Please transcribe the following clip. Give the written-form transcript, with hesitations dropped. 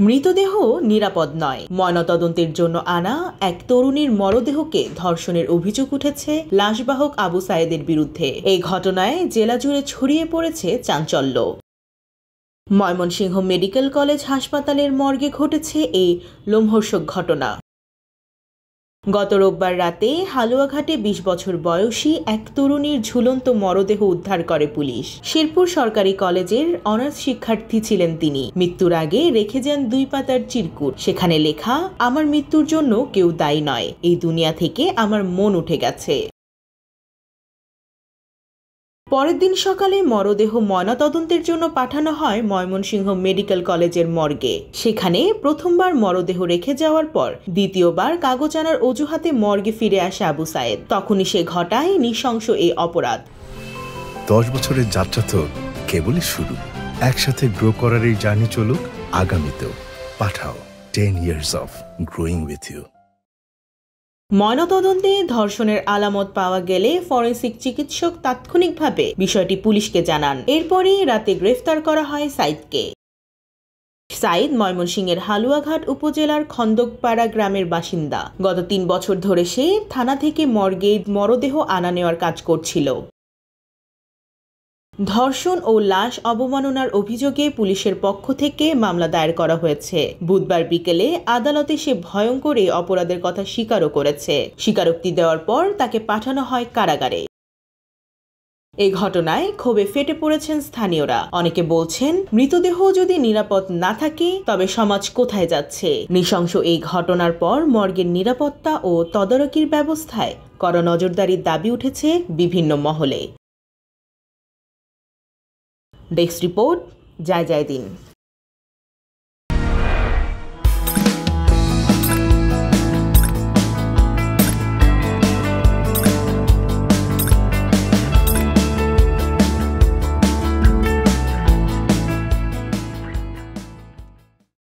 মৃতদেহ নিরাপদ নয়। ময়নাতদন্তের জন্য আনা এক তরুণীর মরদেহকে ধর্ষণের অভিযোগ উঠেছে লাশবাহক আবু সায়েদের বিরুদ্ধে। এই ঘটনায় জেলা জুড়ে ছড়িয়ে পড়েছে চাঞ্চল্য। ময়মনসিংহ মেডিকেল কলেজ হাসপাতালের মর্গে ঘটেছে এই লোমহর্ষক ঘটনা। গত রোববার রাতে হালুয়াঘাটে ২০ বছর বয়সী এক তরুণীর ঝুলন্ত মরদেহ উদ্ধার করে পুলিশ। শেরপুর সরকারি কলেজের অনার্স শিক্ষার্থী ছিলেন তিনি। মৃত্যুর আগে রেখে যান ২ পাতার চিরকুট। সেখানে লেখা, আমার মৃত্যুর জন্য কেউ দায়ী নয়, এই দুনিয়া থেকে আমার মন উঠে গেছে। পরের দিন সকালে মরদেহ ময়নাতদন্তের জন্য পাঠানো হয় ময়মনসিংহ মেডিকেল কলেজের মর্গে। সেখানে প্রথমবার মরদেহ রেখে যাওয়ার পর দ্বিতীয়বার কাগজ আনার অজুহাতে মর্গে ফিরে আসে আবু সায়েদ। তখনই সে ঘটায় নৃশংস এই অপরাধ। 10 বছরের যাত্রা তো কেবলই শুরু। একসাথে গ্রো করার এই জার্নি চলুক আগামীতেও। পাঠাও 10 years of growing with you। ময়নাতদন্তে ধর্ষণের আলামত পাওয়া গেলে ফরেনসিক চিকিৎসক তাৎক্ষণিকভাবে বিষয়টি পুলিশকে জানান। এরপরই রাতে গ্রেফতার করা হয় সাইদকে। সাইদ ময়মনসিংহের হালুয়াঘাট উপজেলার খন্দকপাড়া গ্রামের বাসিন্দা। গত ৩ বছর ধরে সে থানা থেকে মর্গে মরদেহ আনা নেওয়ার কাজ করছিল। ধর্ষণ ও লাশ অবমাননার অভিযোগে পুলিশের পক্ষ থেকে মামলা দায়ের করা হয়েছে। বুধবার বিকেলে আদালতে সে ভয়ঙ্কর এই অপরাধের কথা স্বীকারও করেছে। স্বীকারোক্তি দেওয়ার পর তাকে পাঠানো হয় কারাগারে। এই ঘটনায় ক্ষোভে ফেটে পড়েছেন স্থানীয়রা। অনেকে বলছেন, মৃতদেহ যদি নিরাপদ না থাকে তবে সমাজ কোথায় যাচ্ছে। নৃশংস এই ঘটনার পর মর্গের নিরাপত্তা ও তদারকির ব্যবস্থায় কড়া নজরদারির দাবি উঠেছে বিভিন্ন মহলে। ডেস্ক রিপোর্ট, জয় দিন।